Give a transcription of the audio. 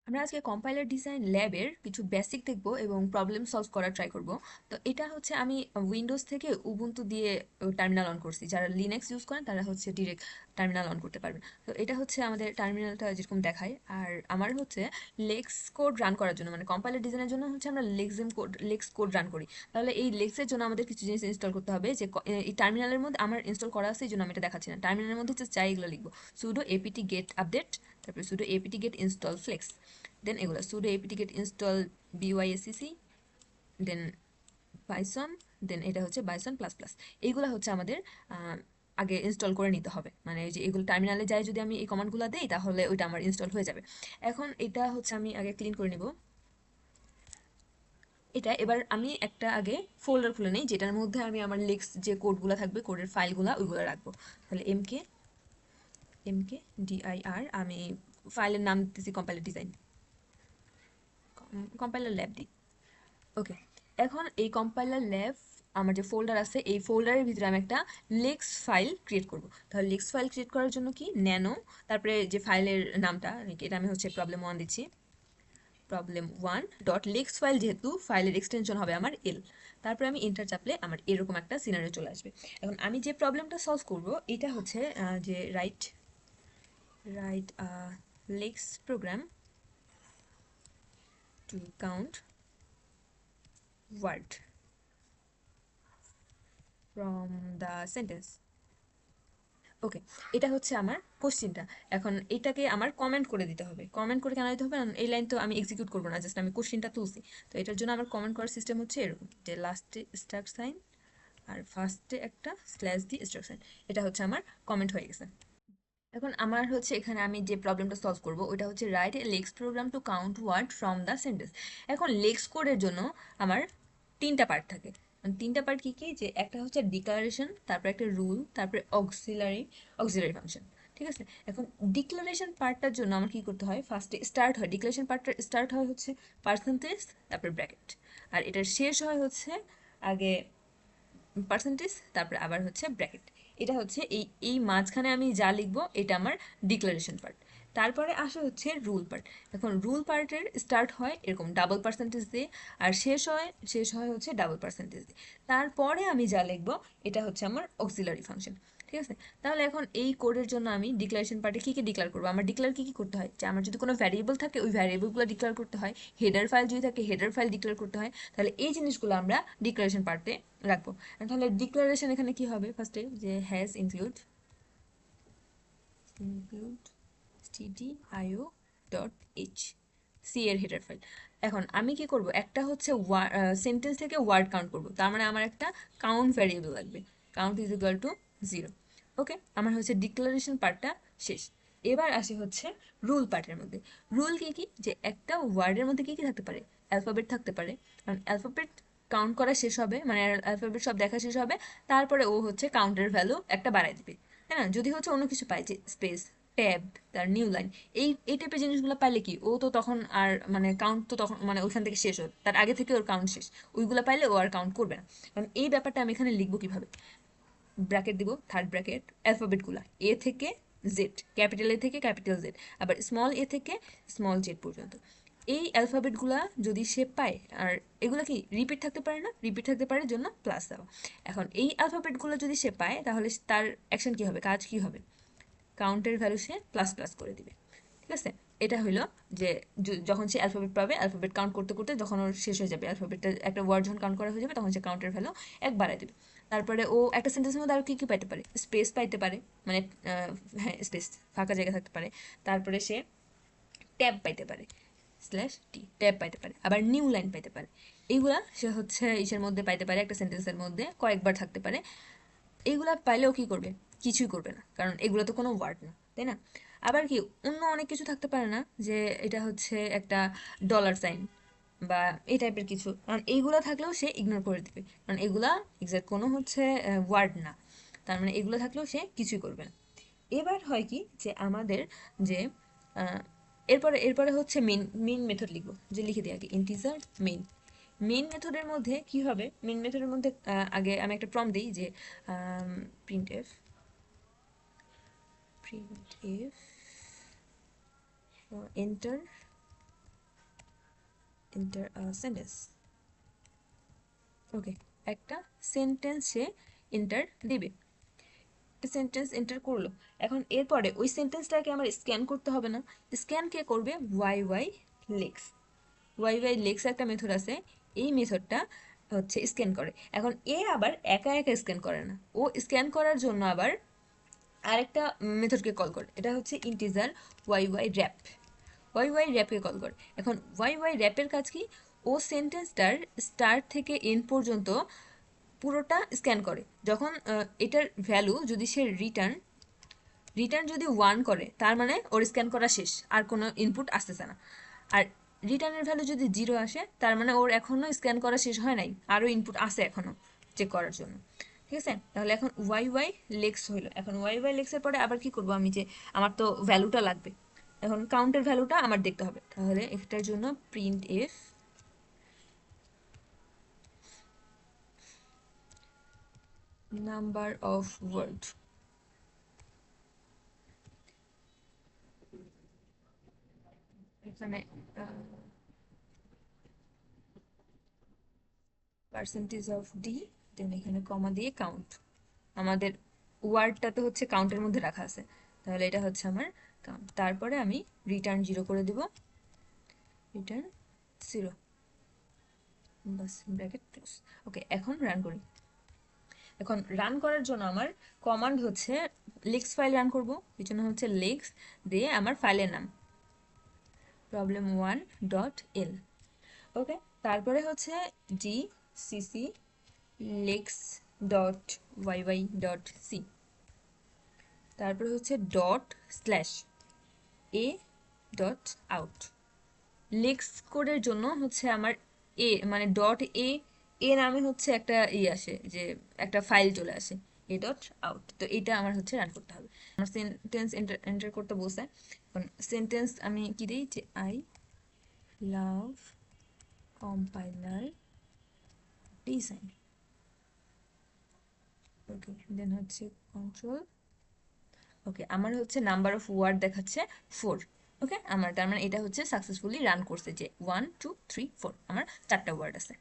আমরা আজকে compiler design ল্যাবের কিছু বেসিক দেখব এবং প্রবলেম সলভ করার ট্রাই করব। তো এটা হচ্ছে আমি উইন্ডোজ থেকে উবুন্টু দিয়ে টার্মিনাল অন করছি। যারা লিনাক্স ইউজ করেন তারা হচ্ছে ডিরেক্ট টার্মিনাল অন করতে পারবেন। তো এটা হচ্ছে আমাদের টার্মিনালটা যেরকম দেখায়। আর আমার হচ্ছে লেক্স কোড রান করার জন্য, মানে কম্পাইলার ডিজাইনের জন্য হচ্ছে আমরা লেক্স কোড রান করি। তাহলে এই লেক্সের জন্য আমাদের কিছু জিনিস ইনস্টল করতে হবে, যে এই টার্মিনালের মধ্যে আমার ইনস্টল করা আছে, এই জন্য আমি এটা দেখাচ্ছি না। টার্মিনালের মধ্যে হচ্ছে চাই এগুলো লিখবো, সুডো এপিটি গেট আপডেট, তারপরে sudo apt get install flex, then এগুলো sudo apt get install byscc, then Python, then এটা হচ্ছে পাইথন প্লাস প্লাস। এইগুলো হচ্ছে আমাদের আগে ইনস্টল করে নিতে হবে। মানে এই যে এগুলো টার্মিনালে যাই যদি আমি এই কমান্ডগুলো দেই তাহলে ওইটা আমার ইনস্টল হয়ে যাবে। এখন এটা হচ্ছে আমি আগে ক্লিন করে নিব এটা। এবার আমি একটা আগে ফোল্ডার খুলে নিই যেটার মধ্যে আমি আমার লেক্স যে কোডগুলো থাকবে, কোডের ফাইলগুলো ওইগুলো রাখবো। তাহলে এমকে এমকে ডিআইআর, আমি ফাইলের নাম দিতেছি কম্পাইলার ডিজাইন, কম্পাইলার ল্যাব দিই। ওকে, এখন এই কম্পাইলার ল্যাব আমার যে ফোল্ডার আছে, এই ফোল্ডারের ভিতরে আমি একটা লেক্স ফাইল ক্রিয়েট করব। তাহলে লেক্স ফাইল ক্রিয়েট করার জন্য কি ন্যানো, তারপরে যে ফাইলের নামটা, এটা আমি হচ্ছে প্রবলেম ওয়ান দিচ্ছি, প্রবলেম ওয়ান ডট লেক্স ফাইল, যেহেতু ফাইলের এক্সটেনশন হবে আমার এল। তারপরে আমি এন্টার চাপলে আমার এরকম একটা সিনারিও চলে আসবে। এখন আমি যে প্রবলেমটা সলভ করব এটা হচ্ছে যে write write lex program to count word from the sentence. Okay, এটা হচ্ছে আমার কোশ্চেনটা। এখন এটাকে আমার কমেন্ট করে দিতে হবে। কমেন্ট করে কেন দিতে হবে? কারণ এই লাইন তো আমি এক্সিকিউট করবো না, জাস্ট আমি কোশ্চেনটা তুলছি। তো এটার জন্য আমার কমেন্ট করার সিস্টেম হচ্ছে এরকম, যে লাস্টে স্টার সাইন আর ফার্স্টে একটা স্ল্যাশ দিয়ে স্টার সাইন। এটা হচ্ছে আমার কমেন্ট হয়ে গেছে। এখন আমার হচ্ছে এখানে আমি যে প্রবলেমটা সলভ করব ওটা হচ্ছে write a lex program to count word from the sentence. এখন লেক্স কোডের জন্য আমার তিনটা পার্ট থাকে। তিনটা পার্ট কি কি, যে একটা হচ্ছে ডিক্লারেশন, তারপর একটা রুল, তারপরে অক্সিলারি ফাংশন। ঠিক আছে, এখন ডিক্লারেশন পার্টটার জন্য আমার কি করতে হয়, ফার্স্টে স্টার্ট হয়, ডিক্লারেশন পার্টটা স্টার্ট হয় হচ্ছে পার্সেন্টেজ, তারপর ব্র্যাকেট, আর এটা শেষ হয় হচ্ছে আগে পার্সেন্টেজ, তারপরে আবার হচ্ছে ব্র্যাকেট। এটা হচ্ছে এই এই মাঝখানে আমি যা লিখবো এটা আমার ডিক্লারেশন পার্ট। তারপরে আসে হচ্ছে রুল পার্ট। এখন রুল পার্টের স্টার্ট হয় এরকম ডাবল পার্সেন্টেজ দিয়ে, আর শেষ হয় হচ্ছে ডাবল পার্সেন্টেজ দিয়ে। তারপরে আমি যা লিখবো এটা হচ্ছে আমার অক্সিলারি ফাংশন। ঠিক আছে, তাহলে এখন এই কোডের জন্য আমি ডিক্লারেশন পার্টে কী কী ডিক্লেয়ার করবো, আমার ডিক্লেয়ার কী কী করতে হয়, যে আমার যদি কোনো ভ্যারিয়েবল থাকে ওই ভ্যারিয়েবলগুলো ডিক্লেয়ার করতে হয়, হেডার ফাইল যদি থাকে হেডার ফাইল ডিক্লেয়ার করতে হয়। তাহলে এই জিনিসগুলো আমরা ডিক্লারেশন পার্টে রাখবো। তাহলে ডিক্লারেশন এখানে কি হবে, ফার্স্টে যে has include stdio dot h, c এর হেডার ফাইল। এখন আমি কি করব, একটা হচ্ছে সেন্টেন্স থেকে ওয়ার্ড কাউন্ট করব, তার মানে আমার একটা কাউন্ট ভ্যারিয়েবল লাগবে, কাউন্ট ইজ ইকুয়াল টু 0। ওকে, আমার হচ্ছে ডিক্লারেশন পার্টটা শেষ। এবার আসি হচ্ছে রুল পার্টের মধ্যে। রুল কি কি, যে একটা ওয়ার্ডের মধ্যে কি কি থাকতে পারে, অ্যালফাবেট থাকতে পারে। কারণ অ্যালফাবেট কাউন্ট করা শেষ হবে, মানে অ্যালফাবেট সব দেখা শেষ হবে, তারপরে ও হচ্ছে কাউন্টের ভ্যালু একটা বাড়ায় দিবে। তাই না, যদি হচ্ছে অন্য কিছু পায়, যে স্পেস, ট্যাব, তার নিউ লাইন, এই টাইপের জিনিসগুলো পাইলে কি, ও তো তখন আর মানে কাউন্ট তো তখন মানে ওইখান থেকে শেষ হয়, তার আগে থেকে ওর কাউন্ট শেষ। ওইগুলো পাইলে ও আর কাউন্ট করবে না। কারণ এই ব্যাপারটা আমি এখানে লিখবো কিভাবে, ব্র্যাকেট দিব, থার্ড ব্র্যাকেট, অ্যালফাবেটগুলো এ থেকে জেড, ক্যাপিটাল এ থেকে ক্যাপিটাল জেড, আবার স্মল এ থেকে স্মল জেড পর্যন্ত। এই অ্যালফাবেটগুলা যদি সে পায়, আর এগুলো কি রিপিট থাকতে পারে না, রিপিট থাকতে পারে জন্য প্লাস দেওয়া। এখন এই অ্যালফাবেটগুলো যদি সে পায় তাহলে তার অ্যাকশন কি হবে, কাজ কি হবে, কাউন্টের ভ্যালু সে প্লাস প্লাস করে দিবে। ঠিক আছে, এটা হইলো যে যখন সে অ্যালফাবেট পাবে, অ্যালফাবেট কাউন্ট করতে করতে যখন ওর শেষ হয়ে যাবে, অ্যালফাবেটটা একটা ওয়ার্ড যখন কাউন্ট করা হয়ে যাবে তখন সে কাউন্টের ভ্যালু এক বাড়ায় দেবে। তারপরে ও একটা সেন্টেন্সের মধ্যে আরও কী কী পাইতে পারে, স্পেস পাইতে পারে, মানে হ্যাঁ স্পেস, ফাঁকা জায়গা থাকতে পারে। তারপরে সে ট্যাব পাইতে পারে, স্ল্যাশ টি, ট্যাব পাইতে পারে, আবার নিউ লাইন পাইতে পারে। এইগুলা সে হচ্ছে ইসের মধ্যে পাইতে পারে, একটা সেন্টেন্সের মধ্যে কয়েকবার থাকতে পারে। এইগুলা পাইলেও কি করবে, কিছুই করবে না, কারণ এগুলো তো কোনো ওয়ার্ড না, তাই না। আবার কি অন্য অনেক কিছু থাকতে পারে না, যে এটা হচ্ছে একটা ডলার সাইন বা এই টাইপের কিছু, কারণ এইগুলো থাকলেও সে ইগনোর করে দিবে, কারণ এগুলা এক্সাক্ট কোনো হচ্ছে ওয়ার্ড না। তার মানে এগুলো থাকলেও সে কিছুই করবে না। এবার হয় কি, যে আমাদের যে আহ, এরপরে এরপরে হচ্ছে মেন মেথড লিখবো, যে লিখে দিই আগে ইন্টিজার মেন। মেন মেথডের মধ্যে কি হবে, মেন মেথডের মধ্যে আগে আমি একটা প্রম্পট দিই, যে print f enter enter sentence. Okay, একটা সেন্টেন্স সে এন্টার দিবে, একটা সেন্টেন্স এন্টার করলো। এখন এরপরে ওই সেন্টেন্সটাকে আমার স্ক্যান করতে হবে না? স্ক্যান কে করবে? ওয়াই ওয়াই লেক্স। ওয়াই ওয়াই লেক্স একটা মেথড আছে, এই মেথডটা হচ্ছে স্ক্যান করে। এখন এ আবার একা একা স্ক্যান করে না, ও স্ক্যান করার জন্য আবার আরেকটা মেথডকে কল করে, এটা হচ্ছে ইন্টিজার ওয়াই ওয়াই র্যাপ। ওয়াই ওয়াই র্যাপকে কল করে। এখন ওয়াই ওয়াই র্যাপের কাজ কি? ও সেন্টেন্সটার স্টার্ট থেকে এন্ড পর্যন্ত পুরোটা স্ক্যান করে। যখন এটার ভ্যালু যদি সে রিটার্ন রিটার্ন যদি 1 করে, তার মানে ওর স্ক্যান করা শেষ, আর কোনো ইনপুট আসতেছে না। আর রিটার্নের ভ্যালু যদি 0 আসে, তার মানে ওর এখনও স্ক্যান করা শেষ হয় নাই, আরও ইনপুট আছে এখনও চেক করার জন্য। ঠিক আছে, তাহলে এখন ওয়াই ওয়াই লেক্স হইলো। এখন ওয়াই ওয়াই লেক্সের পরে আবার কি করব আমি, যে আমার তো ভ্যালুটা লাগবে, এখন কাউন্টের ভ্যালুটা আমার দেখতে হবে। তাহলে এটার জন্য print f number of word. এখানে পার্সেন্টেজ অফ ডি, দেন এখানে কমা দিয়ে কাউন্ট। আমাদের ওয়ার্ডটা তো হচ্ছে কাউন্টের মধ্যে রাখা আছে, তাহলে এটা হচ্ছে আমার কাউন্ট। তারপরে আমি রিটার্ন 0 করে দেব, রিটার্ন 0, বাস ব্র্যাকেট ক্লোজ। ওকে, এখন রান করি। এখন রান করার জন্য আমার কমান্ড হচ্ছে লেক্স ফাইল রান করব, এই জন্য হচ্ছে লেক্স দিয়ে আমার ফাইলের নাম problem1.l। ওকে, তারপরে হচ্ছে gcc lex dot yy dot c, তারপরে হচ্ছে dot slash a dot out. Lex কোডের জন্য হচ্ছে আমার এ মানে ডট এ, এ নামে হচ্ছে একটা আসে, যে একটা ফাইল চলে আসে, এ ডট আউট। তো এটা আমার হচ্ছে রান করতে হবে। আমার সেন্টেন্স এন্টার করতে বলছে। এখন সেন্টেন্স আমি কি দিই, যে আই লাভ কম্পাইলার ডিজাইন। ওকে, দেন হচ্ছে কন্ট্রোল। ওকে, আমার হচ্ছে নাম্বার অফ ওয়ার্ড দেখাচ্ছে 4। ওকে, আমার তার মানে এটা হচ্ছে সাকসেসফুলি রান করছে, যে 1 2 3 4 আমার 4টা ওয়ার্ড আছে।